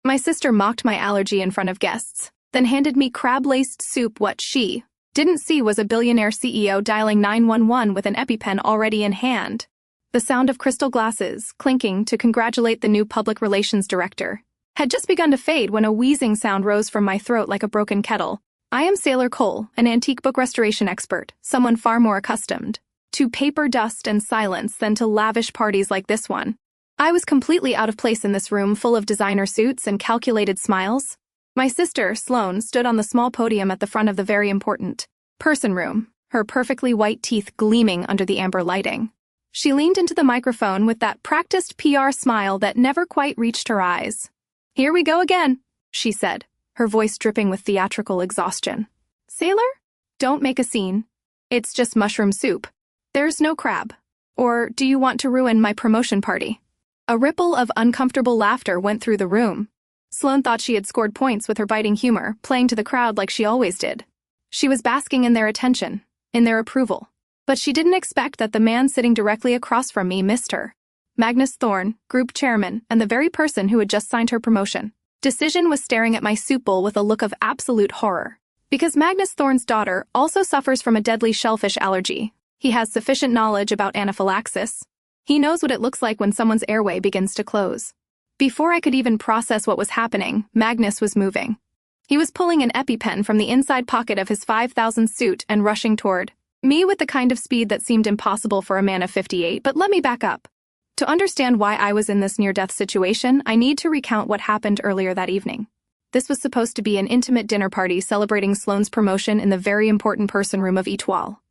My sister mocked my allergy in front of guests, then handed me crab-laced soup. What she didn't see was a billionaire CEO dialing 911 with an Epipen already in hand. The sound of crystal glasses clinking to congratulate the new public relations director had just begun to fade when a wheezing sound rose from my throat like a broken kettle. I am Sailor Cole, an antique book restoration expert, someone far more accustomed to paper dust and silence than to lavish parties like this one. I was completely out of place in this room full of designer suits and calculated smiles. My sister, Sloane, stood on the small podium at the front of the very important person room, her perfectly white teeth gleaming under the amber lighting. She leaned into the microphone with that practiced PR smile that never quite reached her eyes. "Here we go again," she said, her voice dripping with theatrical exhaustion. "Sailor? Don't make a scene. It's just mushroom soup. There's no crab. Or do you want to ruin my promotion party?" A ripple of uncomfortable laughter went through the room. Sloane thought she had scored points with her biting humor, playing to the crowd like she always did. She was basking in their attention, in their approval. But she didn't expect that the man sitting directly across from me missed her. Magnus Thorne, group chairman, and the very person who had just signed her promotion. Decision was staring at my soup bowl with a look of absolute horror. Because Magnus Thorne's daughter also suffers from a deadly shellfish allergy, he has sufficient knowledge about anaphylaxis. He knows what it looks like when someone's airway begins to close. Before I could even process what was happening, Magnus was moving. He was pulling an Epipen from the inside pocket of his 5,000 suit and rushing toward me with the kind of speed that seemed impossible for a man of 58. But let me back up. To understand why I was in this near-death situation, I need to recount what happened earlier that evening. This was supposed to be an intimate dinner party celebrating Sloane's promotion in the very important person room of Etoile,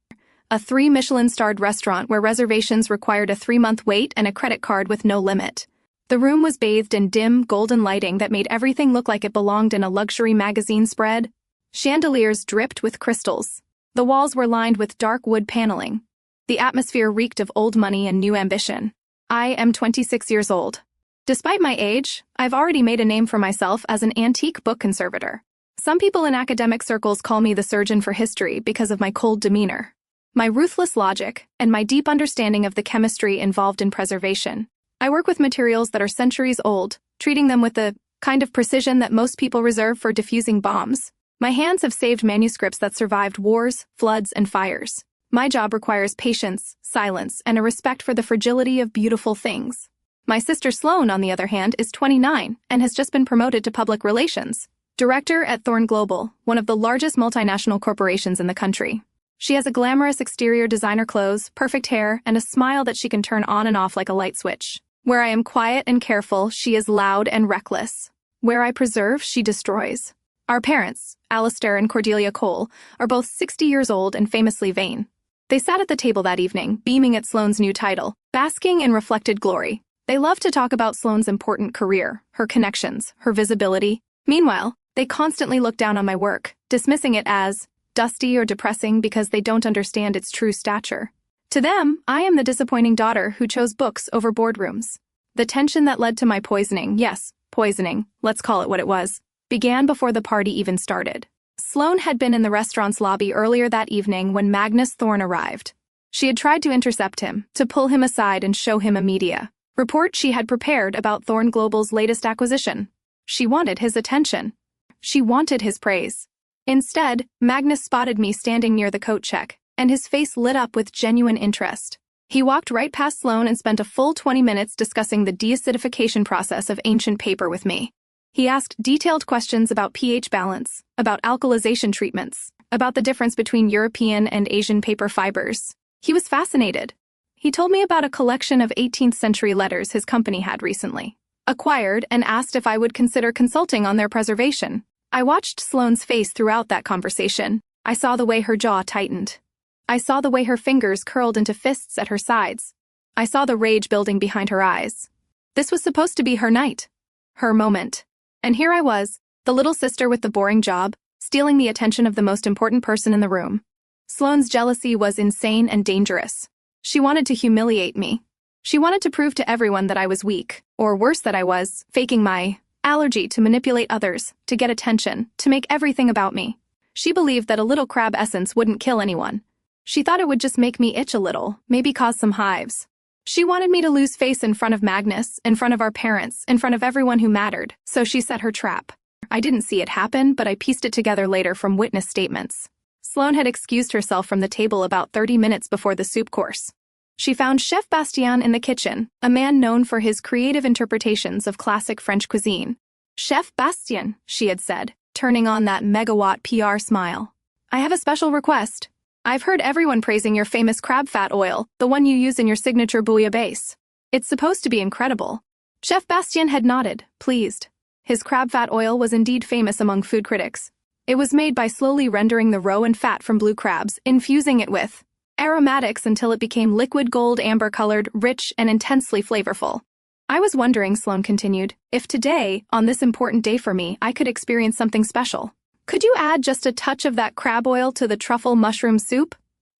a 3 Michelin-starred restaurant where reservations required a 3-month wait and a credit card with no limit. The room was bathed in dim, golden lighting that made everything look like it belonged in a luxury magazine spread. Chandeliers dripped with crystals. The walls were lined with dark wood paneling. The atmosphere reeked of old money and new ambition. I am 26 years old. Despite my age, I've already made a name for myself as an antique book conservator. Some people in academic circles call me the surgeon for history because of my cold demeanor, my ruthless logic, and my deep understanding of the chemistry involved in preservation. I work with materials that are centuries old, treating them with the kind of precision that most people reserve for diffusing bombs. My hands have saved manuscripts that survived wars, floods, and fires. My job requires patience, silence, and a respect for the fragility of beautiful things. My sister Sloane, on the other hand, is 29 and has just been promoted to public relations director at Thorne Global, one of the largest multinational corporations in the country. She has a glamorous exterior, designer clothes, perfect hair, and a smile that she can turn on and off like a light switch. Where I am quiet and careful, she is loud and reckless. Where I preserve, she destroys. Our parents, Alistair and Cordelia Cole, are both 60 years old and famously vain. They sat at the table that evening, beaming at Sloane's new title, basking in reflected glory. They loved to talk about Sloane's important career, her connections, her visibility. Meanwhile, they constantly looked down on my work, dismissing it as dusty or depressing because they don't understand its true stature. To them, I am the disappointing daughter who chose books over boardrooms. The tension that led to my poisoning, yes, poisoning, let's call it what it was, began before the party even started. Sloane had been in the restaurant's lobby earlier that evening when Magnus Thorne arrived. She had tried to intercept him, to pull him aside and show him a media report she had prepared about Thorne Global's latest acquisition. She wanted his attention. She wanted his praise. Instead, Magnus spotted me standing near the coat check, and his face lit up with genuine interest. He walked right past Sloane and spent a full 20 minutes discussing the deacidification process of ancient paper with me. He asked detailed questions about pH balance, about alkalization treatments, about the difference between European and Asian paper fibers. He was fascinated. He told me about a collection of 18th century letters his company had recently acquired and asked if I would consider consulting on their preservation. I watched Sloane's face throughout that conversation. I saw the way her jaw tightened. I saw the way her fingers curled into fists at her sides. I saw the rage building behind her eyes. This was supposed to be her night, her moment. And here I was, the little sister with the boring job, stealing the attention of the most important person in the room. Sloane's jealousy was insane and dangerous. She wanted to humiliate me. She wanted to prove to everyone that I was weak, or worse that I was, faking my allergy to manipulate others, to get attention, to make everything about me. She believed that a little crab essence wouldn't kill anyone. She thought it would just make me itch a little, maybe cause some hives. She wanted me to lose face in front of Magnus, in front of our parents, in front of everyone who mattered, so she set her trap. I didn't see it happen, but I pieced it together later from witness statements. Sloane had excused herself from the table about 30 minutes before the soup course. She found Chef Bastien in the kitchen, a man known for his creative interpretations of classic French cuisine. "Chef Bastien," she had said, turning on that megawatt PR smile. "I have a special request. I've heard everyone praising your famous crab fat oil, the one you use in your signature bouillabaisse. It's supposed to be incredible." Chef Bastien had nodded, pleased. His crab fat oil was indeed famous among food critics. It was made by slowly rendering the roe and fat from blue crabs, infusing it with aromatics until it became liquid gold amber-colored, rich, and intensely flavorful. "I was wondering," Sloane continued, "if today, on this important day for me, I could experience something special. Could you add just a touch of that crab oil to the truffle mushroom soup?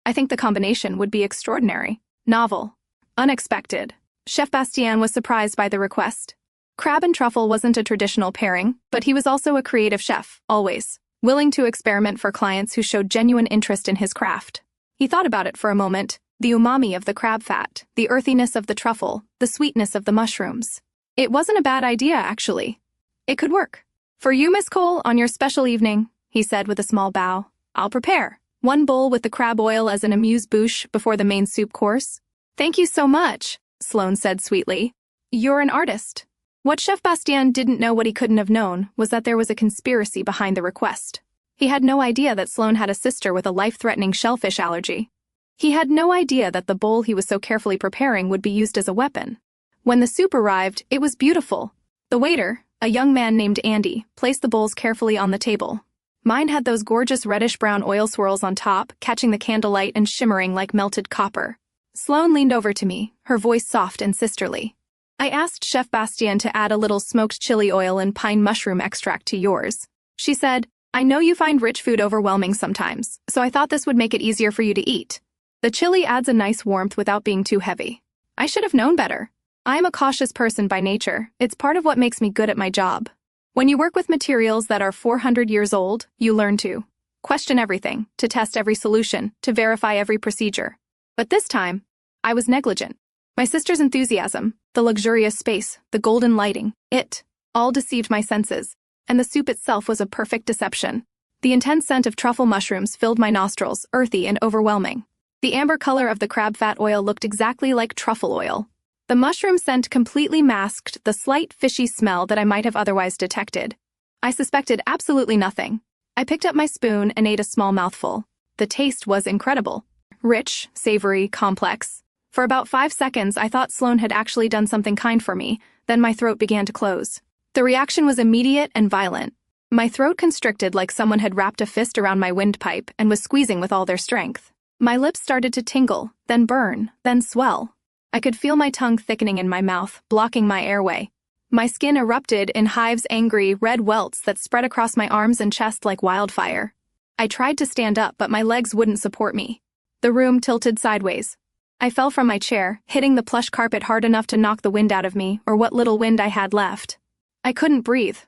I think the combination would be extraordinary, novel, unexpected." Chef Bastien was surprised by the request. Crab and truffle wasn't a traditional pairing, but he was also a creative chef, always willing to experiment for clients who showed genuine interest in his craft. He thought about it for a moment, the umami of the crab fat, the earthiness of the truffle, the sweetness of the mushrooms. It wasn't a bad idea, actually. It could work. "For you, Miss Cole, on your special evening," he said with a small bow, "I'll prepare one bowl with the crab oil as an amuse-bouche before the main soup course." "Thank you so much," Sloane said sweetly. "You're an artist." What Chef Bastien didn't know, what he couldn't have known, was that there was a conspiracy behind the request. He had no idea that Sloane had a sister with a life-threatening shellfish allergy. He had no idea that the bowl he was so carefully preparing would be used as a weapon. When the soup arrived, it was beautiful. The waiter, a young man named Andy, placed the bowls carefully on the table. Mine had those gorgeous reddish-brown oil swirls on top, catching the candlelight and shimmering like melted copper. Sloane leaned over to me, her voice soft and sisterly. "I asked Chef Bastien to add a little smoked chili oil and pine mushroom extract to yours," she said. "I know you find rich food overwhelming sometimes, so I thought this would make it easier for you to eat. The chili adds a nice warmth without being too heavy. I should have known better. I am a cautious person by nature. It's part of what makes me good at my job. When you work with materials that are 400 years old, you learn to question everything, to test every solution, to verify every procedure. But this time, I was negligent. My sister's enthusiasm, the luxurious space, the golden lighting, it all deceived my senses, and the soup itself was a perfect deception. The intense scent of truffle mushrooms filled my nostrils, earthy and overwhelming. The amber color of the crab fat oil looked exactly like truffle oil. The mushroom scent completely masked the slight fishy smell that I might have otherwise detected. I suspected absolutely nothing. I picked up my spoon and ate a small mouthful. The taste was incredible. Rich, savory, complex. For about 5 seconds, I thought Sloane had actually done something kind for me, then my throat began to close. The reaction was immediate and violent. My throat constricted like someone had wrapped a fist around my windpipe and was squeezing with all their strength. My lips started to tingle, then burn, then swell. I could feel my tongue thickening in my mouth, blocking my airway. My skin erupted in hives, angry, red welts that spread across my arms and chest like wildfire. I tried to stand up, but my legs wouldn't support me. The room tilted sideways. I fell from my chair, hitting the plush carpet hard enough to knock the wind out of me, or what little wind I had left. I couldn't breathe.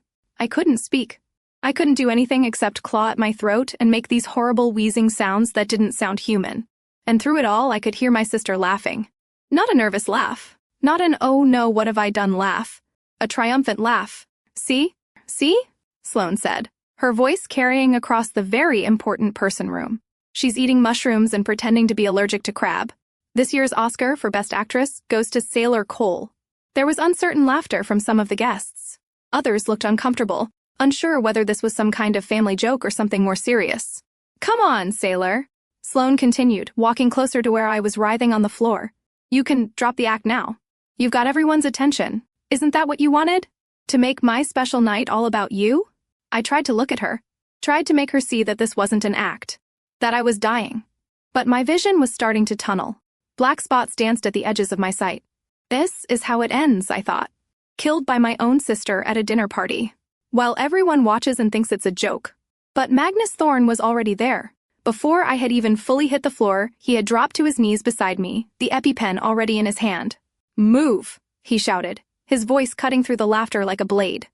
I couldn't speak. I couldn't do anything except claw at my throat and make these horrible wheezing sounds that didn't sound human. And through it all, I could hear my sister laughing. Not a nervous laugh. Not an "oh no, what have I done" laugh. A triumphant laugh. "See? See?" Sloane said, her voice carrying across the very important person room. "She's eating mushrooms and pretending to be allergic to crab. This year's Oscar for Best Actress goes to Sailor Cole." There was uncertain laughter from some of the guests. Others looked uncomfortable, unsure whether this was some kind of family joke or something more serious. "Come on, Sailor," Sloane continued, walking closer to where I was writhing on the floor. "You can drop the act now. You've got everyone's attention. Isn't that what you wanted? To make my special night all about you?" I tried to look at her, tried to make her see that this wasn't an act, that I was dying. But my vision was starting to tunnel. Black spots danced at the edges of my sight. This is how it ends, I thought. Killed by my own sister at a dinner party, while everyone watches and thinks it's a joke. But Magnus Thorne was already there. Before I had even fully hit the floor, he had dropped to his knees beside me, the Epipen already in his hand. "Move," he shouted, his voice cutting through the laughter like a blade.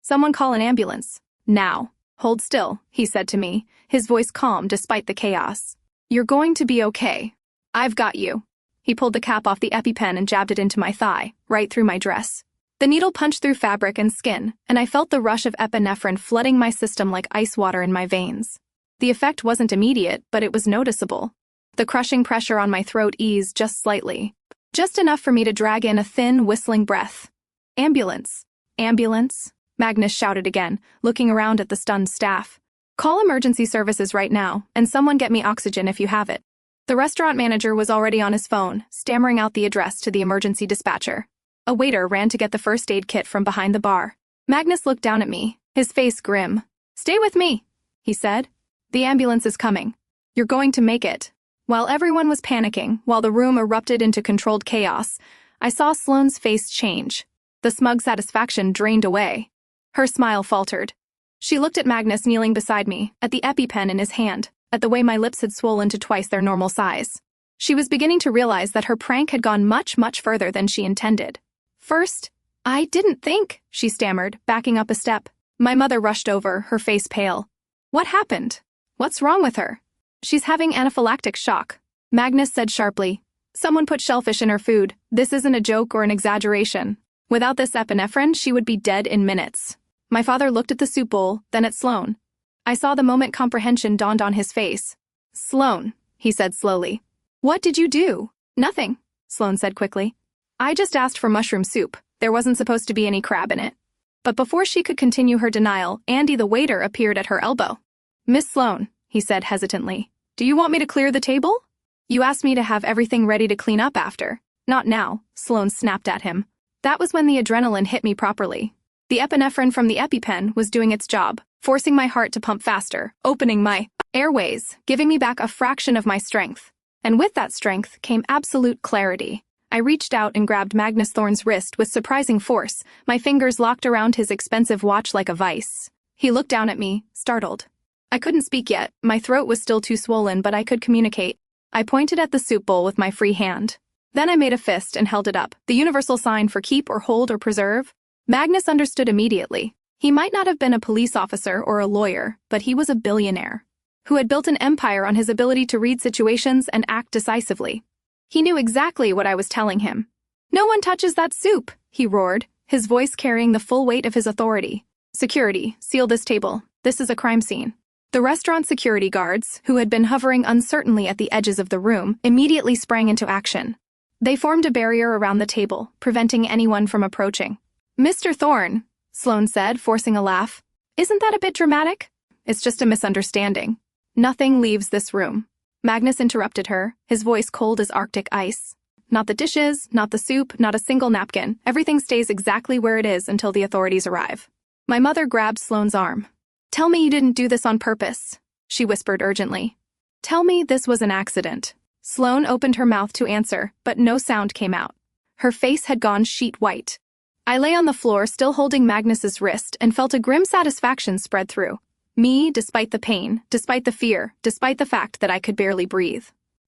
"Someone call an ambulance. Now." "Hold still," he said to me, his voice calm despite the chaos. "You're going to be okay. I've got you." He pulled the cap off the Epipen and jabbed it into my thigh, right through my dress. The needle punched through fabric and skin, and I felt the rush of epinephrine flooding my system like ice water in my veins. The effect wasn't immediate, but it was noticeable. The crushing pressure on my throat eased just slightly. Just enough for me to drag in a thin, whistling breath. Ambulance. Ambulance? Magnus shouted again, looking around at the stunned staff. Call emergency services right now, and someone get me oxygen if you have it. The restaurant manager was already on his phone, stammering out the address to the emergency dispatcher. A waiter ran to get the first aid kit from behind the bar. Magnus looked down at me, his face grim. "Stay with me," he said. "The ambulance is coming. You're going to make it." While everyone was panicking, while the room erupted into controlled chaos, I saw Sloane's face change. The smug satisfaction drained away. Her smile faltered. She looked at Magnus kneeling beside me, at the Epipen in his hand, at the way my lips had swollen to twice their normal size. She was beginning to realize that her prank had gone much, much further than she intended. "First, I didn't think," she stammered, backing up a step. My mother rushed over, her face pale. "What happened? What's wrong with her?" "She's having anaphylactic shock," Magnus said sharply. "Someone put shellfish in her food. This isn't a joke or an exaggeration. Without this epinephrine, she would be dead in minutes." My father looked at the soup bowl, then at Sloane. I saw the moment comprehension dawned on his face. "Sloane," he said slowly. "What did you do?" "Nothing," Sloane said quickly. "I just asked for mushroom soup. There wasn't supposed to be any crab in it." But before she could continue her denial, Andy the waiter appeared at her elbow. "Miss Sloane," he said hesitantly, "do you want me to clear the table?" "You asked me to have everything ready to clean up after." "Not now," Sloane snapped at him. That was when the adrenaline hit me properly. The epinephrine from the Epipen was doing its job, forcing my heart to pump faster, opening my airways, giving me back a fraction of my strength. And with that strength came absolute clarity. I reached out and grabbed Magnus Thorne's wrist with surprising force, my fingers locked around his expensive watch like a vice. He looked down at me, startled. I couldn't speak yet, my throat was still too swollen, but I could communicate. I pointed at the soup bowl with my free hand. Then I made a fist and held it up, the universal sign for keep or hold or preserve. Magnus understood immediately. He might not have been a police officer or a lawyer, but he was a billionaire, who had built an empire on his ability to read situations and act decisively. He knew exactly what I was telling him. "No one touches that soup," he roared, his voice carrying the full weight of his authority. "Security, seal this table. This is a crime scene." The restaurant security guards, who had been hovering uncertainly at the edges of the room, immediately sprang into action. They formed a barrier around the table, preventing anyone from approaching. "Mr. Thorne," Sloane said, forcing a laugh. "Isn't that a bit dramatic?" "It's just a misunderstanding. Nothing leaves this room." Magnus interrupted her, his voice cold as Arctic ice. "Not the dishes, not the soup, not a single napkin. Everything stays exactly where it is until the authorities arrive." My mother grabbed Sloane's arm. "Tell me you didn't do this on purpose," she whispered urgently. "Tell me this was an accident." Sloane opened her mouth to answer, but no sound came out. Her face had gone sheet white. I lay on the floor, still holding Magnus's wrist, and felt a grim satisfaction spread through me, despite the pain, despite the fear, despite the fact that I could barely breathe.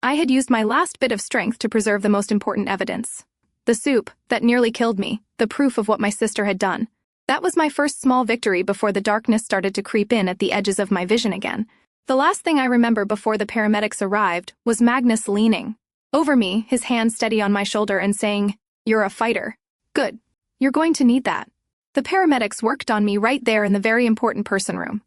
I had used my last bit of strength to preserve the most important evidence. The soup, that nearly killed me, the proof of what my sister had done. That was my first small victory before the darkness started to creep in at the edges of my vision again. The last thing I remember before the paramedics arrived was Magnus leaning over me, his hand steady on my shoulder and saying, "You're a fighter. Good. You're going to need that." The paramedics worked on me right there in the very important person room.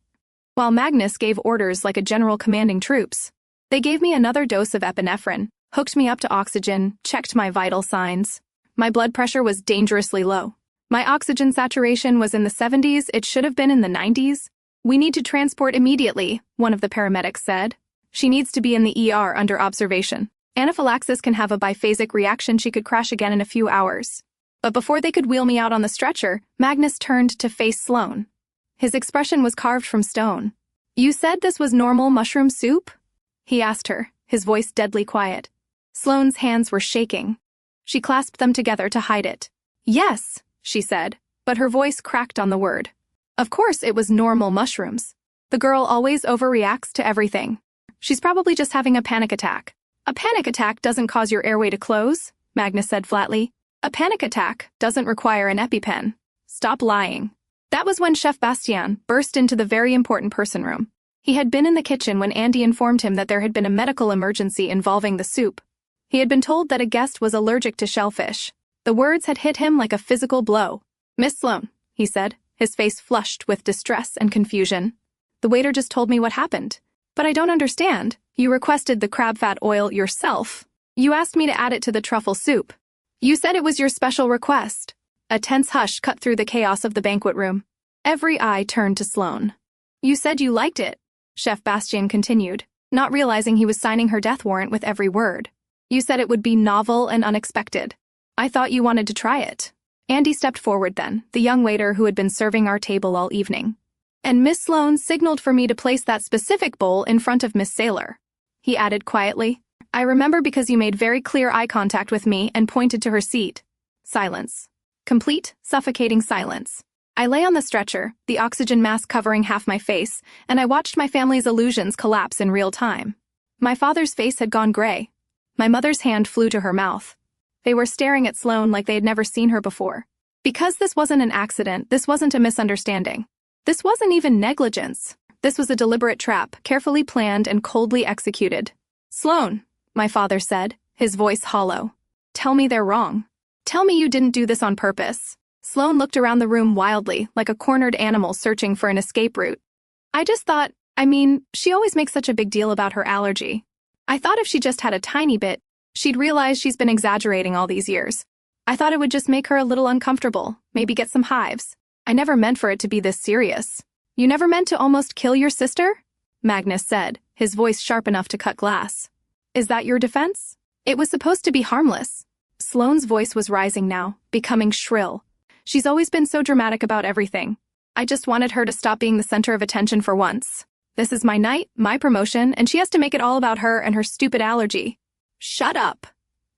While Magnus gave orders like a general commanding troops, they gave me another dose of epinephrine, hooked me up to oxygen, checked my vital signs. My blood pressure was dangerously low. My oxygen saturation was in the 70s, it should have been in the 90s. "We need to transport immediately," one of the paramedics said. "She needs to be in the ER under observation. Anaphylaxis can have a biphasic reaction, she could crash again in a few hours." But before they could wheel me out on the stretcher, Magnus turned to face Sloane. His expression was carved from stone. "You said this was normal mushroom soup?" he asked her, his voice deadly quiet. Sloane's hands were shaking. She clasped them together to hide it. "Yes," she said, but her voice cracked on the word. Of course it was normal mushrooms. The girl always overreacts to everything. She's probably just having a panic attack. "A panic attack doesn't cause your airway to close," Magnus said flatly. "A panic attack doesn't require an EpiPen. Stop lying." That was when Chef Bastien burst into the very important person room. He had been in the kitchen when Andy informed him that there had been a medical emergency involving the soup. He had been told that a guest was allergic to shellfish. The words had hit him like a physical blow. "Miss Sloane," he said, his face flushed with distress and confusion. "The waiter just told me what happened. But I don't understand. You requested the crab fat oil yourself. You asked me to add it to the truffle soup. You said it was your special request." A tense hush cut through the chaos of the banquet room. Every eye turned to Sloane. "You said you liked it," Chef Bastien continued, not realizing he was signing her death warrant with every word. "You said it would be novel and unexpected. I thought you wanted to try it." Andy stepped forward then, the young waiter who had been serving our table all evening. "And Miss Sloane signaled for me to place that specific bowl in front of Miss Saylor," he added quietly. "I remember because you made very clear eye contact with me and pointed to her seat." Silence. Complete, suffocating silence. I lay on the stretcher, the oxygen mask covering half my face, and I watched my family's illusions collapse in real time. My father's face had gone gray. My mother's hand flew to her mouth. They were staring at Sloane like they had never seen her before. Because this wasn't an accident, this wasn't a misunderstanding. This wasn't even negligence. This was a deliberate trap, carefully planned and coldly executed. "Sloane," my father said, his voice hollow. "Tell me they're wrong. Tell me you didn't do this on purpose." Sloane looked around the room wildly, like a cornered animal searching for an escape route. "I just thought, she always makes such a big deal about her allergy. I thought if she just had a tiny bit, she'd realize she's been exaggerating all these years. I thought it would just make her a little uncomfortable, maybe get some hives. I never meant for it to be this serious." "You never meant to almost kill your sister?" Magnus said, his voice sharp enough to cut glass. "Is that your defense? It was supposed to be harmless." Sloane's voice was rising now, becoming shrill. "She's always been so dramatic about everything. I just wanted her to stop being the center of attention for once. This is my night, my promotion, and she has to make it all about her and her stupid allergy." "Shut up,"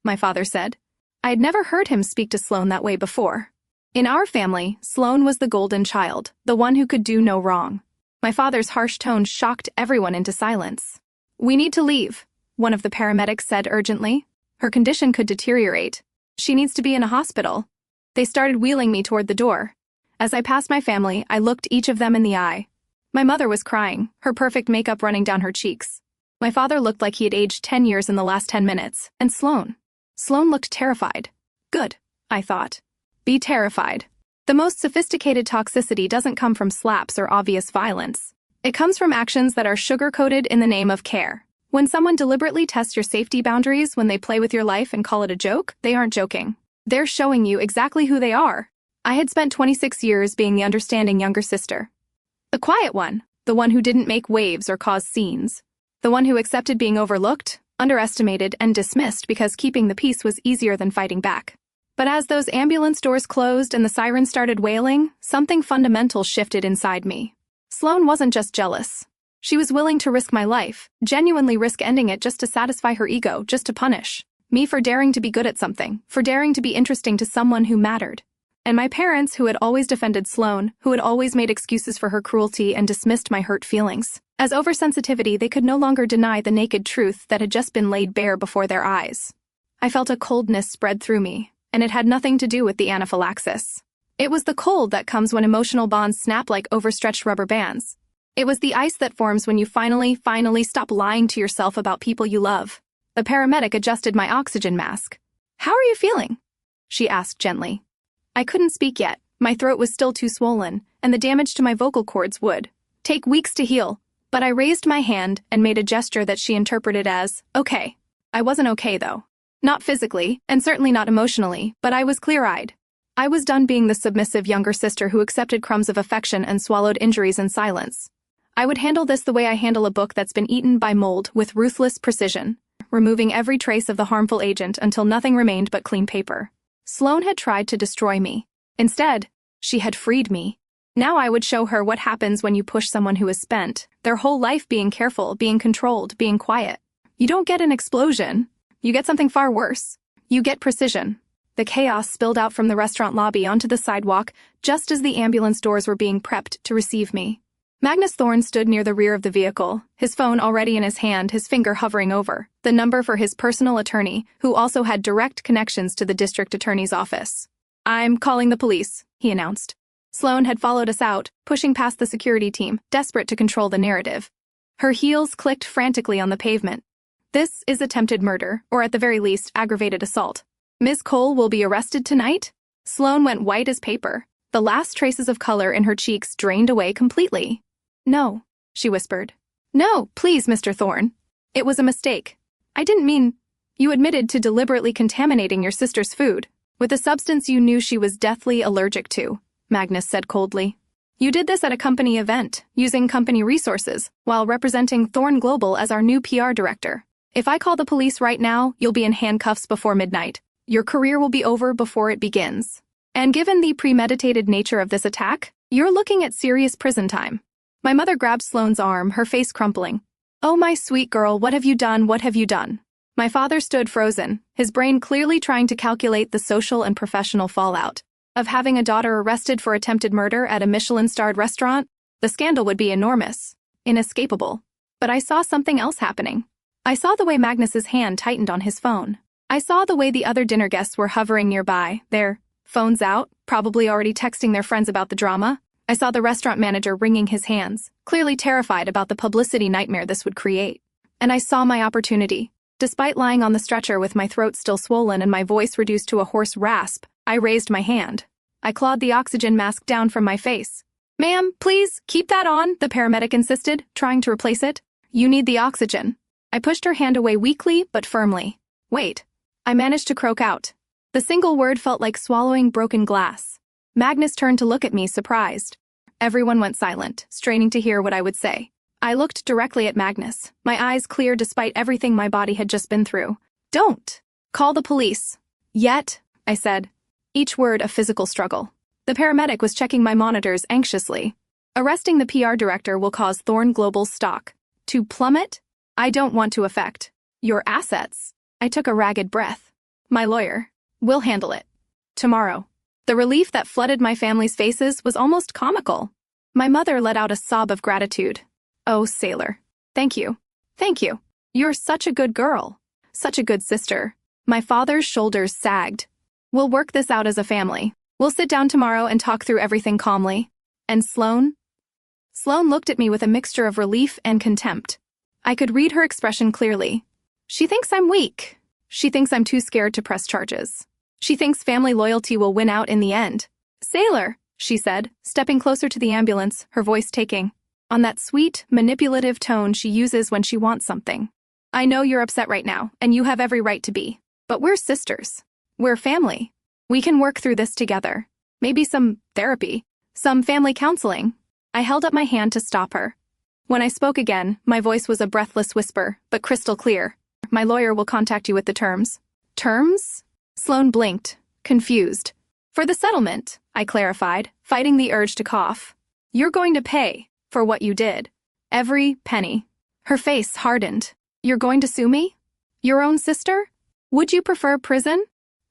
my father said. I had never heard him speak to Sloane that way before. In our family, Sloane was the golden child, the one who could do no wrong. My father's harsh tone shocked everyone into silence. "We need to leave," one of the paramedics said urgently. "Her condition could deteriorate. She needs to be in a hospital." They started wheeling me toward the door. As I passed my family, I looked each of them in the eye. My mother was crying, her perfect makeup running down her cheeks. My father looked like he had aged 10 years in the last 10 minutes, and Sloane looked terrified. Good, I thought. Be terrified. The most sophisticated toxicity doesn't come from slaps or obvious violence. It comes from actions that are sugar-coated in the name of care. When someone deliberately tests your safety boundaries when they play with your life and call it a joke, they aren't joking. They're showing you exactly who they are. I had spent 26 years being the understanding younger sister. The quiet one, the one who didn't make waves or cause scenes. The one who accepted being overlooked, underestimated, and dismissed because keeping the peace was easier than fighting back. But as those ambulance doors closed and the sirens started wailing, something fundamental shifted inside me. Sloane wasn't just jealous. She was willing to risk my life, genuinely risk ending it just to satisfy her ego, just to punish me for daring to be good at something, for daring to be interesting to someone who mattered. And my parents, who had always defended Sloane, who had always made excuses for her cruelty and dismissed my hurt feelings. As oversensitivity, they could no longer deny the naked truth that had just been laid bare before their eyes. I felt a coldness spread through me, and it had nothing to do with the anaphylaxis. It was the cold that comes when emotional bonds snap like overstretched rubber bands. It was the ice that forms when you finally stop lying to yourself about people you love. The paramedic adjusted my oxygen mask. "How are you feeling?" she asked gently. I couldn't speak yet. My throat was still too swollen, and the damage to my vocal cords would take weeks to heal. But I raised my hand and made a gesture that she interpreted as, okay. I wasn't okay, though. Not physically, and certainly not emotionally, but I was clear-eyed. I was done being the submissive younger sister who accepted crumbs of affection and swallowed injuries in silence. I would handle this the way I handle a book that's been eaten by mold, with ruthless precision, removing every trace of the harmful agent until nothing remained but clean paper. Sloane had tried to destroy me. Instead, she had freed me. Now I would show her what happens when you push someone who has spent their whole life being careful, being controlled, being quiet. You don't get an explosion. You get something far worse. You get precision. The chaos spilled out from the restaurant lobby onto the sidewalk just as the ambulance doors were being prepped to receive me. Magnus Thorne stood near the rear of the vehicle, his phone already in his hand, his finger hovering over the number for his personal attorney, who also had direct connections to the district attorney's office. "I'm calling the police," he announced. Sloane had followed us out, pushing past the security team, desperate to control the narrative. Her heels clicked frantically on the pavement. This is attempted murder, or at the very least, aggravated assault. Ms. Cole will be arrested tonight? Sloane went white as paper. The last traces of color in her cheeks drained away completely. No, she whispered. No, please, Mr. Thorne. It was a mistake. I didn't mean... You admitted to deliberately contaminating your sister's food with a substance you knew she was deathly allergic to, Magnus said coldly. You did this at a company event, using company resources, while representing Thorne Global as our new PR director. If I call the police right now, you'll be in handcuffs before midnight. Your career will be over before it begins. And given the premeditated nature of this attack, you're looking at serious prison time. My mother grabbed Sloane's arm, her face crumpling. Oh, my sweet girl, what have you done? What have you done? My father stood frozen, his brain clearly trying to calculate the social and professional fallout of having a daughter arrested for attempted murder at a Michelin-starred restaurant. The scandal would be enormous, inescapable. But I saw something else happening. I saw the way Magnus's hand tightened on his phone. I saw the way the other dinner guests were hovering nearby, their phones out, probably already texting their friends about the drama. I saw the restaurant manager wringing his hands, clearly terrified about the publicity nightmare this would create. And I saw my opportunity. Despite lying on the stretcher with my throat still swollen and my voice reduced to a hoarse rasp, I raised my hand. I clawed the oxygen mask down from my face. Ma'am, please, keep that on, the paramedic insisted, trying to replace it. You need the oxygen. I pushed her hand away weakly but firmly. Wait. I managed to croak out. The single word felt like swallowing broken glass. Magnus turned to look at me, surprised. Everyone went silent, straining to hear what I would say. I looked directly at Magnus, my eyes clear despite everything my body had just been through. Don't. Call the police. Yet, I said. Each word a physical struggle. The paramedic was checking my monitors anxiously. Arresting the PR director will cause Thorne Global's stock to plummet? I don't want to affect your assets. I took a ragged breath. My lawyer. We'll handle it. Tomorrow. The relief that flooded my family's faces was almost comical. My mother let out a sob of gratitude. Oh, Sailor. Thank you. Thank you. You're such a good girl. Such a good sister. My father's shoulders sagged. We'll work this out as a family. We'll sit down tomorrow and talk through everything calmly. And Sloane? Sloane looked at me with a mixture of relief and contempt. I could read her expression clearly. She thinks I'm weak. She thinks I'm too scared to press charges. She thinks family loyalty will win out in the end. Sailor, she said, stepping closer to the ambulance, her voice taking on that sweet, manipulative tone she uses when she wants something. I know you're upset right now, and you have every right to be. But we're sisters. We're family. We can work through this together. Maybe some therapy, some family counseling. I held up my hand to stop her. When I spoke again, my voice was a breathless whisper, but crystal clear. My lawyer will contact you with the terms. Terms? Sloane blinked, confused. For the settlement, I clarified, fighting the urge to cough. You're going to pay for what you did. Every penny. Her face hardened. You're going to sue me? Your own sister? Would you prefer prison?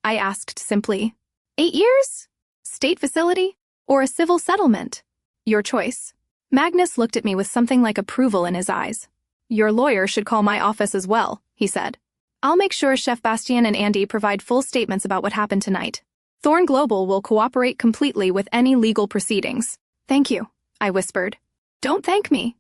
I asked simply. 8 years? State facility? Or a civil settlement? Your choice. Magnus looked at me with something like approval in his eyes. Your lawyer should call my office as well, he said. I'll make sure Chef Bastien and Andy provide full statements about what happened tonight. Thorne Global will cooperate completely with any legal proceedings. Thank you, I whispered. Don't thank me,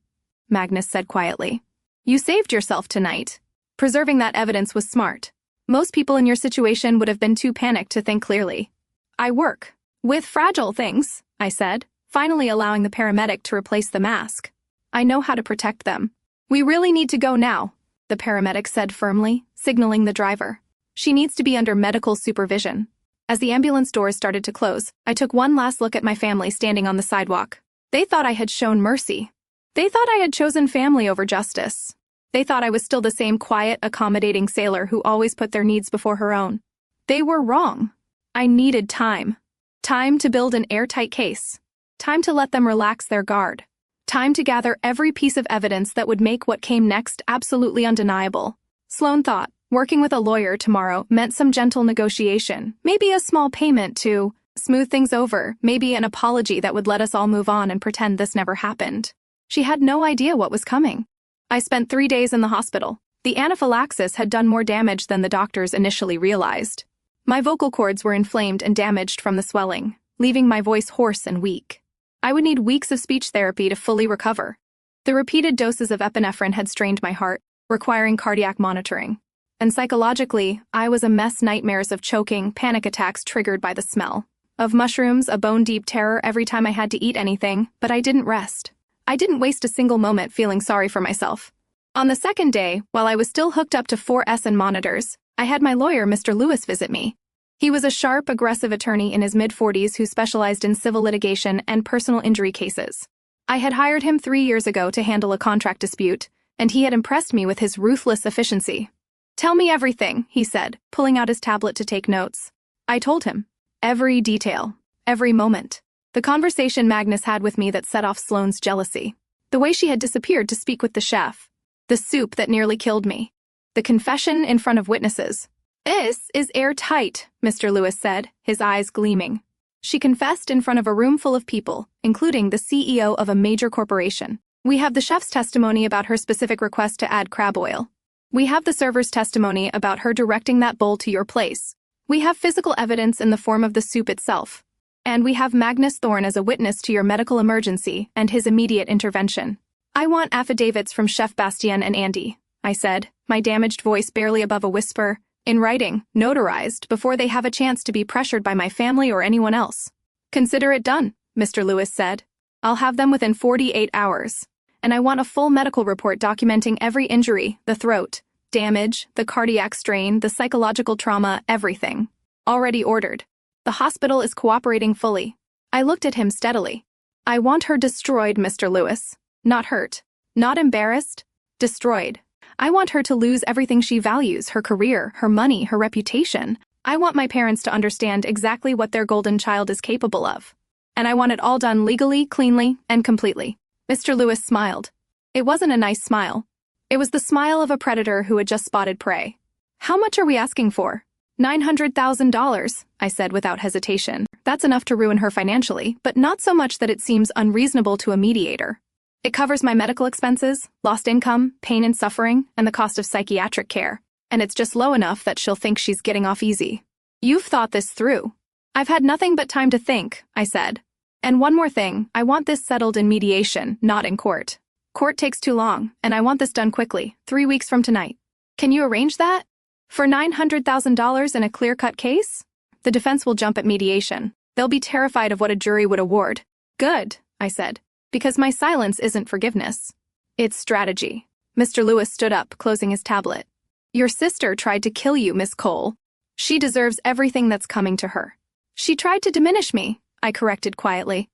Magnus said quietly. You saved yourself tonight. Preserving that evidence was smart. Most people in your situation would have been too panicked to think clearly. I work with fragile things, I said, finally allowing the paramedic to replace the mask. I know how to protect them. We really need to go now, the paramedic said firmly, signaling the driver. She needs to be under medical supervision. As the ambulance doors started to close, I took one last look at my family standing on the sidewalk. They thought I had shown mercy. They thought I had chosen family over justice. They thought I was still the same quiet, accommodating sailor who always put their needs before her own. They were wrong. I needed time. Time to build an airtight case. Time to let them relax their guard. Time to gather every piece of evidence that would make what came next absolutely undeniable. Sloane thought working with a lawyer tomorrow meant some gentle negotiation, maybe a small payment to smooth things over, maybe an apology that would let us all move on and pretend this never happened. She had no idea what was coming. I spent 3 days in the hospital. The anaphylaxis had done more damage than the doctors initially realized. My vocal cords were inflamed and damaged from the swelling, leaving my voice hoarse and weak. I would need weeks of speech therapy to fully recover. The repeated doses of epinephrine had strained my heart, requiring cardiac monitoring. And psychologically, I was a mess, nightmares of choking, panic attacks triggered by the smell of mushrooms, a bone-deep terror every time I had to eat anything, but I didn't rest. I didn't waste a single moment feeling sorry for myself. On the second day, while I was still hooked up to 4S and monitors, I had my lawyer, Mr. Lewis, visit me. He was a sharp, aggressive attorney in his mid-40s who specialized in civil litigation and personal injury cases. I had hired him 3 years ago to handle a contract dispute, and he had impressed me with his ruthless efficiency. "Tell me everything," he said, pulling out his tablet to take notes. I told him. Every detail. Every moment. The conversation Magnus had with me that set off Sloane's jealousy. The way she had disappeared to speak with the chef. The soup that nearly killed me. The confession in front of witnesses. "This is airtight," Mr. Lewis said, his eyes gleaming. She confessed in front of a room full of people, including the CEO of a major corporation. We have the chef's testimony about her specific request to add crab oil. We have the server's testimony about her directing that bowl to your place. We have physical evidence in the form of the soup itself. And we have Magnus Thorne as a witness to your medical emergency and his immediate intervention. "I want affidavits from Chef Bastien and Andy," I said, my damaged voice barely above a whisper, "in writing, notarized, before they have a chance to be pressured by my family or anyone else." "Consider it done," Mr. Lewis said. "I'll have them within 48 hours. And I want a full medical report documenting every injury, the throat damage, the cardiac strain, the psychological trauma, everything. Already ordered. The hospital is cooperating fully." I looked at him steadily. "I want her destroyed, Mr. Lewis. Not hurt. Not embarrassed. Destroyed. I want her to lose everything she values, her career, her money, her reputation. I want my parents to understand exactly what their golden child is capable of. And I want it all done legally, cleanly, and completely." Mr. Lewis smiled. It wasn't a nice smile. It was the smile of a predator who had just spotted prey. "How much are we asking for?" $900,000, I said without hesitation. "That's enough to ruin her financially, but not so much that it seems unreasonable to a mediator. It covers my medical expenses, lost income, pain and suffering, and the cost of psychiatric care. And it's just low enough that she'll think she's getting off easy." "You've thought this through." "I've had nothing but time to think," I said. "And one more thing, I want this settled in mediation, not in court. Court takes too long, and I want this done quickly, 3 weeks from tonight. Can you arrange that? For $900,000 in a clear-cut case? The defense will jump at mediation. They'll be terrified of what a jury would award." "Good," I said, "because my silence isn't forgiveness. It's strategy." Mr. Lewis stood up, closing his tablet. "Your sister tried to kill you, Miss Cole. She deserves everything that's coming to her." "She tried to diminish me," I corrected quietly.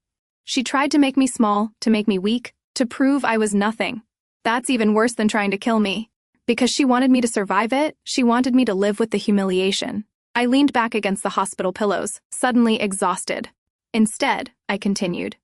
"She tried to make me small, to make me weak, to prove I was nothing. That's even worse than trying to kill me. Because she wanted me to survive it, she wanted me to live with the humiliation." I leaned back against the hospital pillows, suddenly exhausted. "Instead," I continued,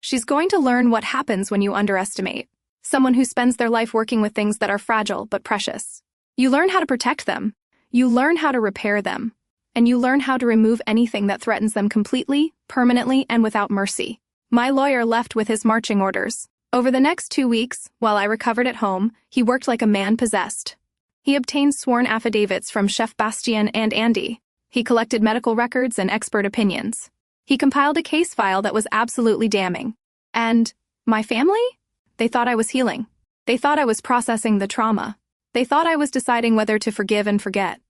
"she's going to learn what happens when you underestimate someone who spends their life working with things that are fragile but precious. You learn how to protect them. You learn how to repair them. And you learn how to remove anything that threatens them completely, permanently, and without mercy." My lawyer left with his marching orders. Over the next 2 weeks, while I recovered at home, he worked like a man possessed. He obtained sworn affidavits from Chef Bastien and Andy. He collected medical records and expert opinions. He compiled a case file that was absolutely damning. And my family? They thought I was healing. They thought I was processing the trauma. They thought I was deciding whether to forgive and forget.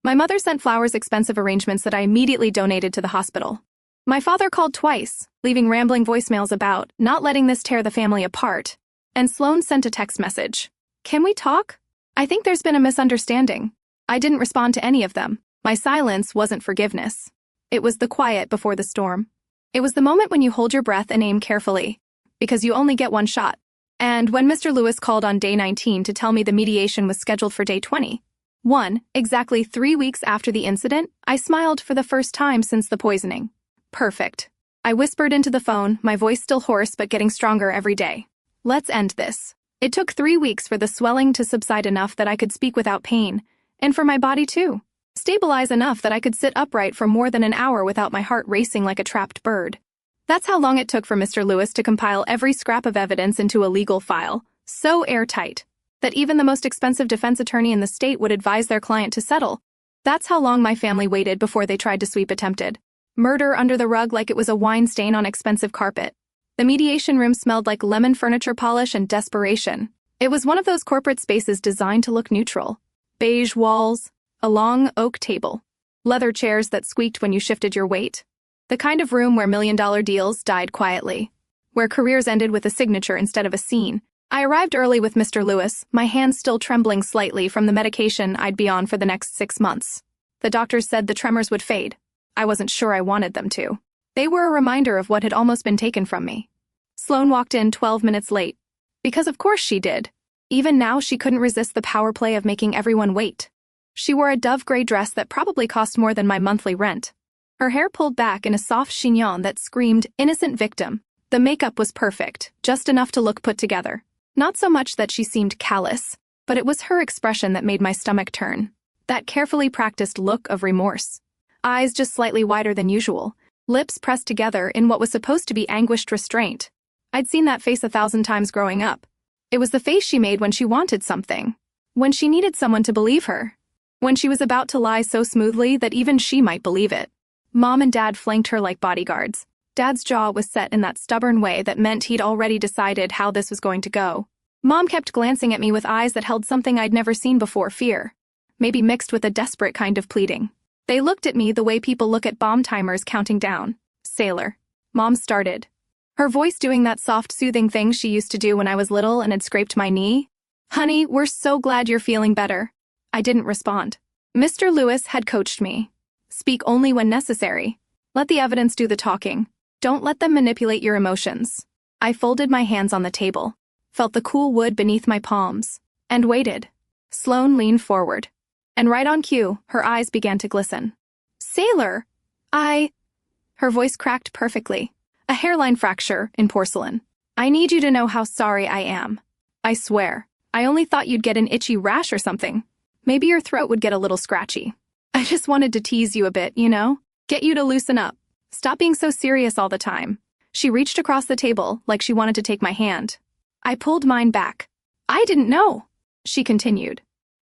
My mother sent flowers, expensive arrangements that I immediately donated to the hospital. My father called twice, leaving rambling voicemails about not letting this tear the family apart. And Sloane sent a text message. "Can we talk? I think there's been a misunderstanding." I didn't respond to any of them. My silence wasn't forgiveness. It was the quiet before the storm. It was the moment when you hold your breath and aim carefully, because you only get one shot. And when Mr. Lewis called on day 19 to tell me the mediation was scheduled for day 21, exactly 3 weeks after the incident, I smiled for the first time since the poisoning. Perfect. I whispered into the phone, my voice still hoarse but getting stronger every day. "Let's end this." It took 3 weeks for the swelling to subside enough that I could speak without pain, and for my body to stabilize enough that I could sit upright for more than an hour without my heart racing like a trapped bird. That's how long it took for Mr. Lewis to compile every scrap of evidence into a legal file, so airtight that even the most expensive defense attorney in the state would advise their client to settle. That's how long my family waited before they tried to sweep attempted murder under the rug like it was a wine stain on expensive carpet. The mediation room smelled like lemon furniture polish and desperation. It was one of those corporate spaces designed to look neutral. Beige walls, a long oak table, leather chairs that squeaked when you shifted your weight. The kind of room where million-dollar deals died quietly, where careers ended with a signature instead of a scene. I arrived early with Mr. Lewis, my hands still trembling slightly from the medication I'd be on for the next 6 months. The doctors said the tremors would fade. I wasn't sure I wanted them to. They were a reminder of what had almost been taken from me. Sloane walked in 12 minutes late. Because of course she did. Even now she couldn't resist the power play of making everyone wait. She wore a dove gray dress that probably cost more than my monthly rent. Her hair pulled back in a soft chignon that screamed innocent victim. The makeup was perfect, just enough to look put together. Not so much that she seemed callous, but it was her expression that made my stomach turn. That carefully practiced look of remorse. Eyes just slightly wider than usual, lips pressed together in what was supposed to be anguished restraint. I'd seen that face 1,000 times growing up. It was the face she made when she wanted something, when she needed someone to believe her, when she was about to lie so smoothly that even she might believe it. Mom and Dad flanked her like bodyguards. Dad's jaw was set in that stubborn way that meant he'd already decided how this was going to go. Mom kept glancing at me with eyes that held something I'd never seen before, fear, maybe mixed with a desperate kind of pleading. They looked at me the way people look at bomb timers counting down. Sailor. Mom started. Her voice doing that soft, soothing thing she used to do when I was little and had scraped my knee. Honey, we're so glad you're feeling better. I didn't respond. Mr. Lewis had coached me. Speak only when necessary. Let the evidence do the talking. Don't let them manipulate your emotions. I folded my hands on the table, felt the cool wood beneath my palms, and waited. Sloane leaned forward. And right on cue, her eyes began to glisten. Sailor! Her voice cracked perfectly. A hairline fracture in porcelain. I need you to know how sorry I am. I swear. I only thought you'd get an itchy rash or something. Maybe your throat would get a little scratchy. I just wanted to tease you a bit, you know? Get you to loosen up. Stop being so serious all the time. She reached across the table like she wanted to take my hand. I pulled mine back. I didn't know, she continued.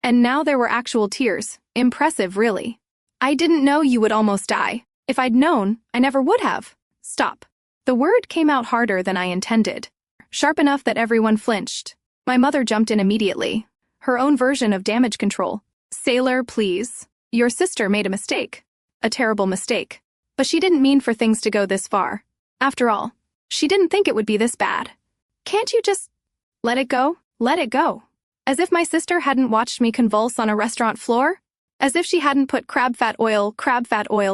And now there were actual tears. Impressive, really. I didn't know you would almost die. If I'd known, I never would have. Stop. The word came out harder than I intended. Sharp enough that everyone flinched. My mother jumped in immediately. Her own version of damage control. Sailor, please. Your sister made a mistake. A terrible mistake. But she didn't mean for things to go this far. After all, she didn't think it would be this bad. Can't you just let it go? Let it go. As if my sister hadn't watched me convulse on a restaurant floor? As if she hadn't put crab fat oil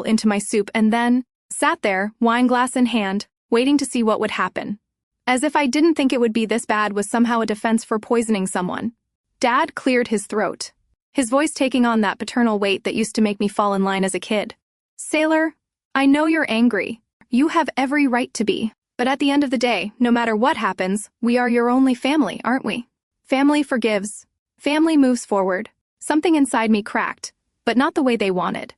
into my soup and then sat there, wine glass in hand, waiting to see what would happen. As if I didn't think it would be this bad was somehow a defense for poisoning someone. Dad cleared his throat, his voice taking on that paternal weight that used to make me fall in line as a kid. Sailor, I know you're angry. You have every right to be. But at the end of the day, no matter what happens, we are your only family, aren't we? Family forgives. Family moves forward. Something inside me cracked, but not the way they wanted.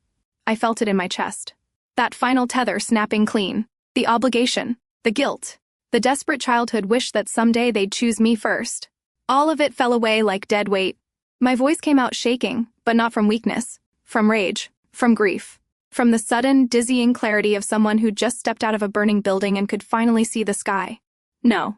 I felt it in my chest. That final tether snapping clean. The obligation. The guilt. The desperate childhood wish that someday they'd choose me first. All of it fell away like dead weight. My voice came out shaking, but not from weakness. From rage. From grief. From the sudden, dizzying clarity of someone who'd just stepped out of a burning building and could finally see the sky. No.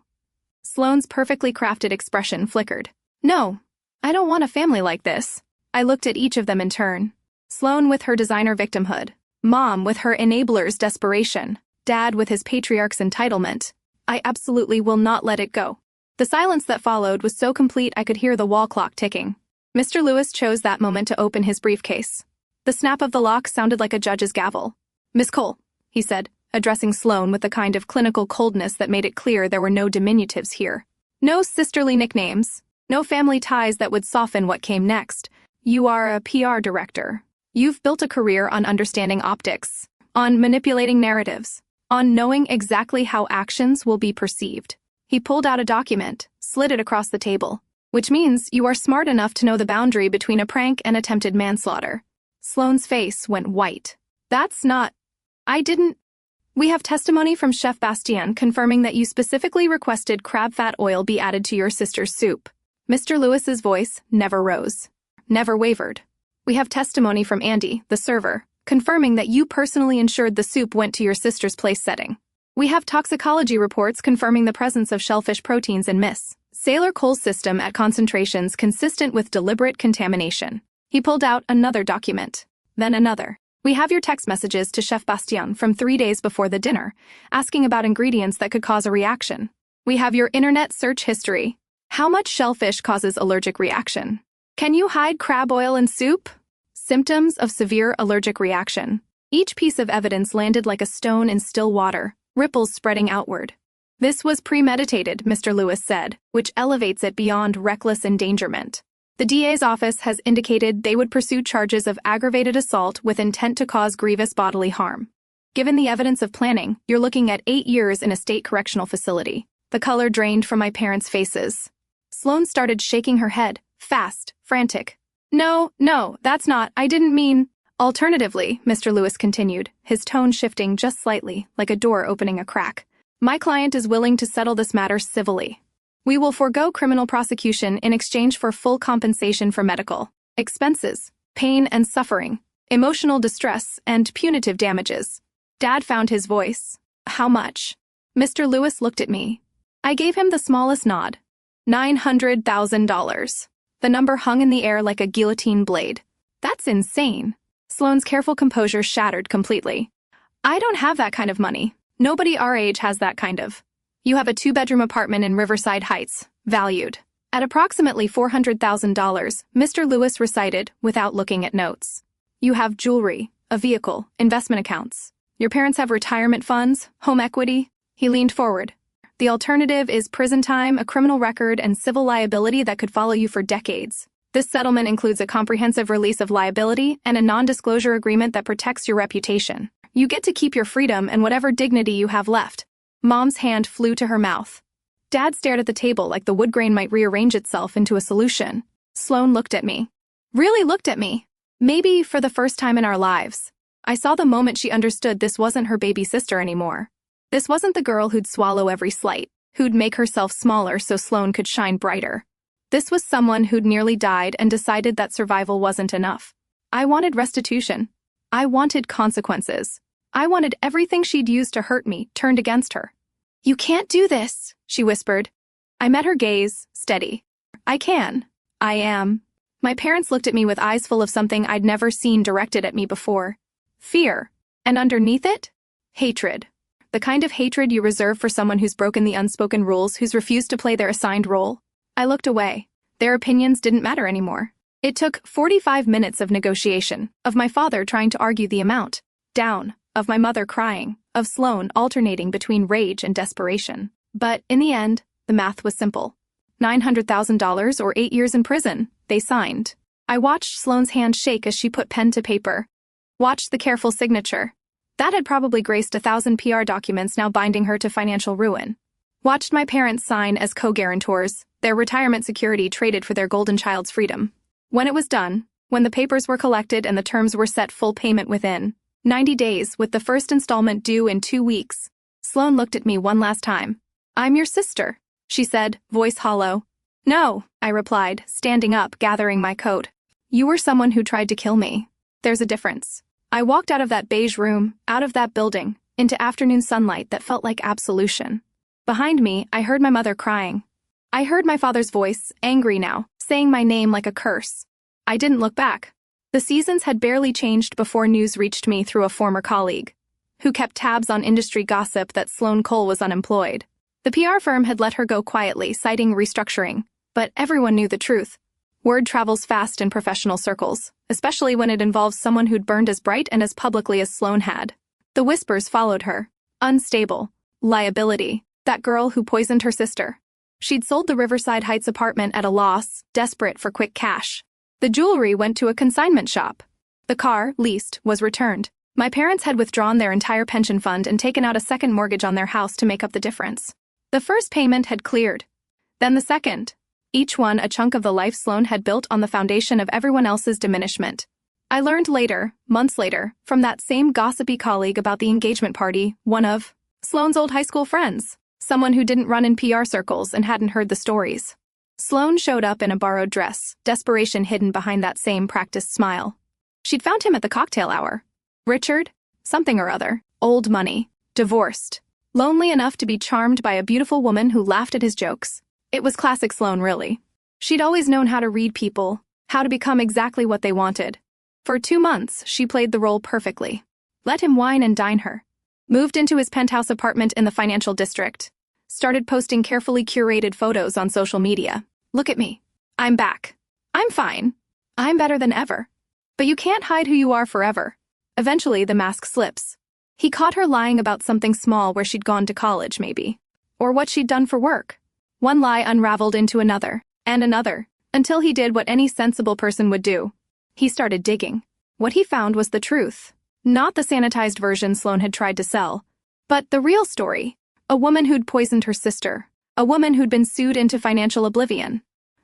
Sloane's perfectly crafted expression flickered. No, I don't want a family like this. I looked at each of them in turn. Sloane with her designer victimhood. Mom with her enabler's desperation. Dad with his patriarch's entitlement. I absolutely will not let it go. The silence that followed was so complete I could hear the wall clock ticking. Mr. Lewis chose that moment to open his briefcase. The snap of the lock sounded like a judge's gavel. Miss Cole, he said, addressing Sloane with the kind of clinical coldness that made it clear there were no diminutives here. No sisterly nicknames. No family ties that would soften what came next. You are a PR director. You've built a career on understanding optics, on manipulating narratives, on knowing exactly how actions will be perceived. He pulled out a document, slid it across the table. Which means you are smart enough to know the boundary between a prank and attempted manslaughter. Sloane's face went white. That's not... We have testimony from Chef Bastien confirming that you specifically requested crab fat oil be added to your sister's soup. Mr. Lewis's voice never rose, never wavered. We have testimony from Andy, the server, confirming that you personally ensured the soup went to your sister's place setting. We have toxicology reports confirming the presence of shellfish proteins in Miss Sailor Cole's system at concentrations consistent with deliberate contamination. He pulled out another document, then another. We have your text messages to Chef Bastien from 3 days before the dinner, asking about ingredients that could cause a reaction. We have your internet search history. How much shellfish causes allergic reaction? Can you hide crab oil in soup? Symptoms of severe allergic reaction. Each piece of evidence landed like a stone in still water, ripples spreading outward. This was premeditated, Mr. Lewis said, which elevates it beyond reckless endangerment. The DA's office has indicated they would pursue charges of aggravated assault with intent to cause grievous bodily harm. Given the evidence of planning, you're looking at 8 years in a state correctional facility. The color drained from my parents' faces. Sloane started shaking her head, fast, frantic. No, that's not, I didn't mean. Alternatively, Mr. Lewis continued, his tone shifting just slightly, like a door opening a crack. My client is willing to settle this matter civilly. We will forego criminal prosecution in exchange for full compensation for medical expenses, pain and suffering, emotional distress, and punitive damages. Dad found his voice. How much? Mr. Lewis looked at me. I gave him the smallest nod. $900,000. The number hung in the air like a guillotine blade. That's insane. Sloane's careful composure shattered completely. I don't have that kind of money. Nobody our age has that kind of. You have a 2-bedroom apartment in Riverside Heights, valued at approximately $400,000, Mr. Lewis recited without looking at notes. You have jewelry, a vehicle, investment accounts. Your parents have retirement funds, home equity. He leaned forward. The alternative is prison time, a criminal record, and civil liability that could follow you for decades. This settlement includes a comprehensive release of liability and a non-disclosure agreement that protects your reputation. You get to keep your freedom and whatever dignity you have left. Mom's hand flew to her mouth. Dad stared at the table like the wood grain might rearrange itself into a solution. Sloane looked at me. Really looked at me. Maybe for the first time in our lives. I saw the moment she understood this wasn't her baby sister anymore. This wasn't the girl who'd swallow every slight, who'd make herself smaller so Sloane could shine brighter. This was someone who'd nearly died and decided that survival wasn't enough. I wanted restitution. I wanted consequences. I wanted everything she'd used to hurt me turned against her. You can't do this, she whispered. I met her gaze, steady. I can. I am. My parents looked at me with eyes full of something I'd never seen directed at me before. Fear. And underneath it? Hatred. The kind of hatred you reserve for someone who's broken the unspoken rules, who's refused to play their assigned role. I looked away. Their opinions didn't matter anymore. It took 45 minutes of negotiation, of my father trying to argue the amount, down, of my mother crying, of Sloane alternating between rage and desperation. But, in the end, the math was simple. $900,000 or 8 years in prison, they signed. I watched Sloane's hand shake as she put pen to paper. Watched the careful signature. That had probably graced 1,000 PR documents now binding her to financial ruin. Watched my parents sign as co-guarantors, their retirement security traded for their golden child's freedom. When it was done, when the papers were collected and the terms were set full payment within 90 days with the first installment due in 2 weeks, Sloane looked at me one last time. I'm your sister, she said, voice hollow. No, I replied, standing up, gathering my coat. You were someone who tried to kill me. There's a difference. I walked out of that beige room, out of that building, into afternoon sunlight that felt like absolution. Behind me, I heard my mother crying. I heard my father's voice, angry now, saying my name like a curse. I didn't look back. The seasons had barely changed before news reached me through a former colleague, who kept tabs on industry gossip that Sloane Cole was unemployed. The PR firm had let her go quietly, citing restructuring, but everyone knew the truth. Word travels fast in professional circles, especially when it involves someone who'd burned as bright and as publicly as Sloane had. The whispers followed her. Unstable. Liability. That girl who poisoned her sister. She'd sold the Riverside Heights apartment at a loss, desperate for quick cash. The jewelry went to a consignment shop. The car, leased, was returned. My parents had withdrawn their entire pension fund and taken out a second mortgage on their house to make up the difference. The first payment had cleared. Then the second. Each one a chunk of the life Sloane had built on the foundation of everyone else's diminishment. I learned later, months later, from that same gossipy colleague about the engagement party, one of Sloane's old high school friends, someone who didn't run in PR circles and hadn't heard the stories. Sloane showed up in a borrowed dress, desperation hidden behind that same practiced smile. She'd found him at the cocktail hour. Richard, something or other, old money, divorced, lonely enough to be charmed by a beautiful woman who laughed at his jokes. It was classic Sloane, really. She'd always known how to read people, how to become exactly what they wanted. For 2 months, she played the role perfectly. Let him wine and dine her. Moved into his penthouse apartment in the financial district. Started posting carefully curated photos on social media. Look at me. I'm back. I'm fine. I'm better than ever. But you can't hide who you are forever. Eventually, the mask slips. He caught her lying about something small where she'd gone to college, maybe. Or what she'd done for work. One lie unraveled into another, and another, until he did what any sensible person would do. He started digging. What he found was the truth. Not the sanitized version Sloane had tried to sell, but the real story. A woman who'd poisoned her sister. A woman who'd been sued into financial oblivion.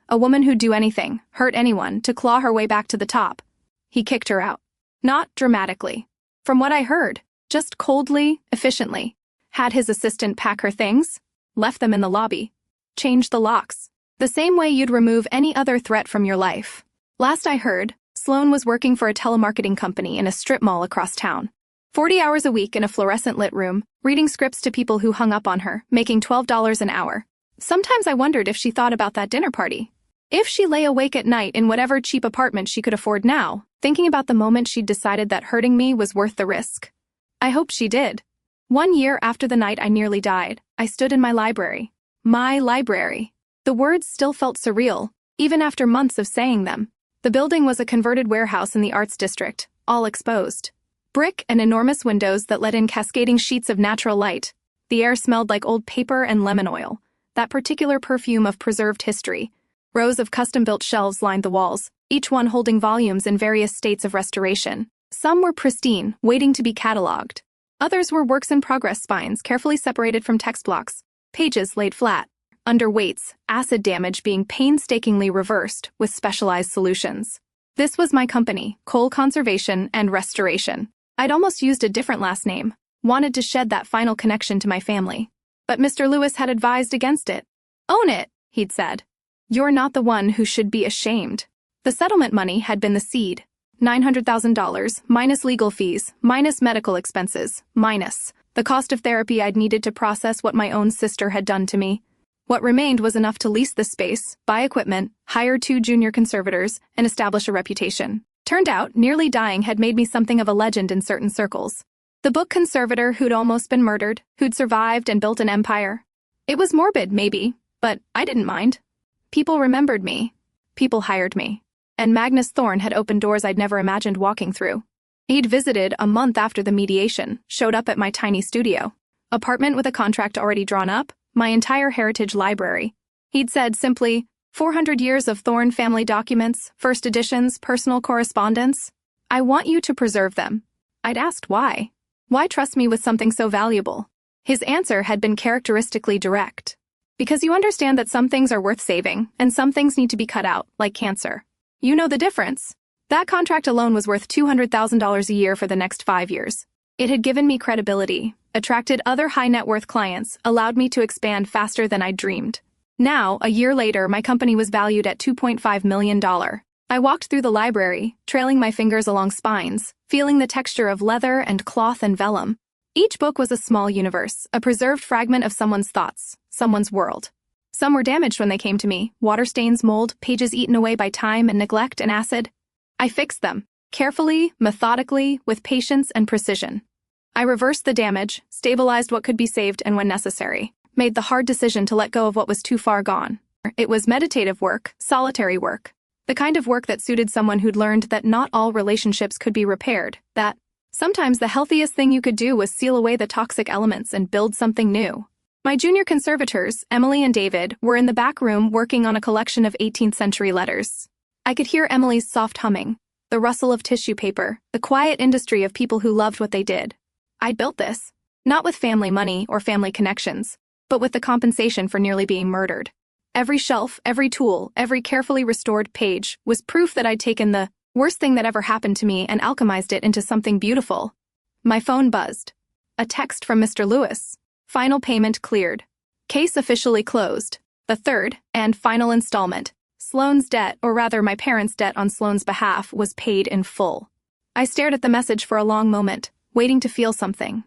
A woman who'd do anything, hurt anyone, to claw her way back to the top. He kicked her out. Not dramatically. From what I heard, just coldly, efficiently. Had his assistant pack her things, left them in the lobby, changed the locks. The same way you'd remove any other threat from your life. Last I heard, Sloane was working for a telemarketing company in a strip mall across town. 40 hours a week in a fluorescent-lit room, reading scripts to people who hung up on her, making $12 an hour. Sometimes I wondered if she thought about that dinner party. If she lay awake at night in whatever cheap apartment she could afford now, thinking about the moment she'd decided that hurting me was worth the risk. I hoped she did. 1 year after the night I nearly died, I stood in my library. My library. The words still felt surreal, even after months of saying them. The building was a converted warehouse in the arts district, all exposed. Brick and enormous windows that let in cascading sheets of natural light. The air smelled like old paper and lemon oil, that particular perfume of preserved history. Rows of custom-built shelves lined the walls, each one holding volumes in various states of restoration. Some were pristine, waiting to be cataloged. Others were works-in-progress spines carefully separated from text blocks, pages laid flat. Under weights, acid damage being painstakingly reversed with specialized solutions. This was my company, Coal Conservation and Restoration. I'd almost used a different last name, wanted to shed that final connection to my family. But Mr. Lewis had advised against it. Own it, he'd said. You're not the one who should be ashamed. The settlement money had been the seed. $900,000, minus legal fees, minus medical expenses, minus the cost of therapy I'd needed to process what my own sister had done to me. What remained was enough to lease the space, buy equipment, hire 2 junior conservators, and establish a reputation. Turned out, nearly dying had made me something of a legend in certain circles. The book conservator who'd almost been murdered, who'd survived and built an empire. It was morbid, maybe, but I didn't mind. People remembered me. People hired me. And Magnus Thorne had opened doors I'd never imagined walking through. He'd visited a month after the mediation, showed up at my tiny studio. Apartment with a contract already drawn up, my entire heritage library. He'd said simply, 400 years of Thorne family documents, first editions, personal correspondence. I want you to preserve them. I'd asked why. Why trust me with something so valuable? His answer had been characteristically direct. Because you understand that some things are worth saving, and some things need to be cut out, like cancer. You know the difference. That contract alone was worth $200,000 a year for the next 5 years. It had given me credibility, attracted other high-net-worth clients, allowed me to expand faster than I'd dreamed. Now, a year later, my company was valued at $2.5 million. I walked through the library, trailing my fingers along spines, feeling the texture of leather and cloth and vellum. Each book was a small universe, a preserved fragment of someone's thoughts, someone's world. Some were damaged when they came to me, water stains, mold, pages eaten away by time and neglect and acid. I fixed them, carefully, methodically, with patience and precision. I reversed the damage, stabilized what could be saved and when necessary, made the hard decision to let go of what was too far gone. It was meditative work, solitary work, the kind of work that suited someone who'd learned that not all relationships could be repaired, that sometimes the healthiest thing you could do was seal away the toxic elements and build something new. My junior conservators, Emily and David, were in the back room working on a collection of 18th century letters. I could hear Emily's soft humming, the rustle of tissue paper, the quiet industry of people who loved what they did. I'd built this, not with family money or family connections, but with the compensation for nearly being murdered. Every shelf, every tool, every carefully restored page was proof that I'd taken the worst thing that ever happened to me and alchemized it into something beautiful. My phone buzzed. A text from Mr. Lewis. Final payment cleared. Case officially closed. The third and final installment. Sloane's debt, or rather my parents' debt on Sloane's behalf, was paid in full. I stared at the message for a long moment, waiting to feel something.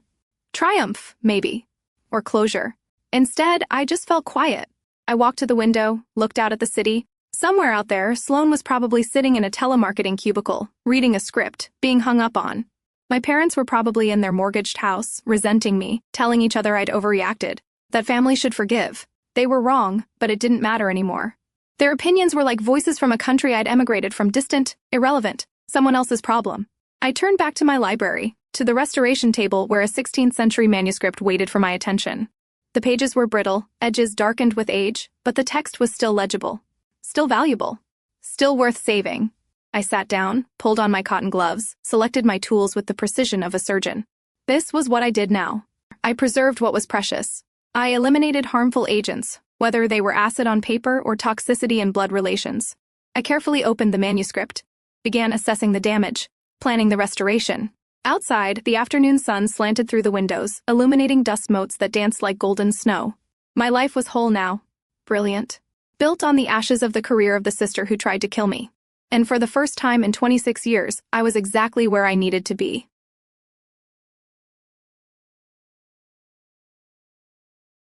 Triumph, maybe. Or closure. Instead, I just felt quiet. I walked to the window, looked out at the city. Somewhere out there, Sloan was probably sitting in a telemarketing cubicle, reading a script, being hung up on. My parents were probably in their mortgaged house, resenting me, telling each other I'd overreacted, that family should forgive. They were wrong, but it didn't matter anymore. Their opinions were like voices from a country I'd emigrated from, distant, irrelevant, someone else's problem. I turned back to my library, to the restoration table where a 16th century manuscript waited for my attention. The pages were brittle, edges darkened with age, but the text was still legible, still valuable, still worth saving. I sat down, pulled on my cotton gloves, selected my tools with the precision of a surgeon. This was what I did now. I preserved what was precious. I eliminated harmful agents, whether they were acid on paper or toxicity in blood relations. I carefully opened the manuscript, began assessing the damage, planning the restoration. Outside, the afternoon sun slanted through the windows, illuminating dust motes that danced like golden snow. My life was whole now. Brilliant. Built on the ashes of the career of the sister who tried to kill me. And for the first time in 26 years, I was exactly where I needed to be.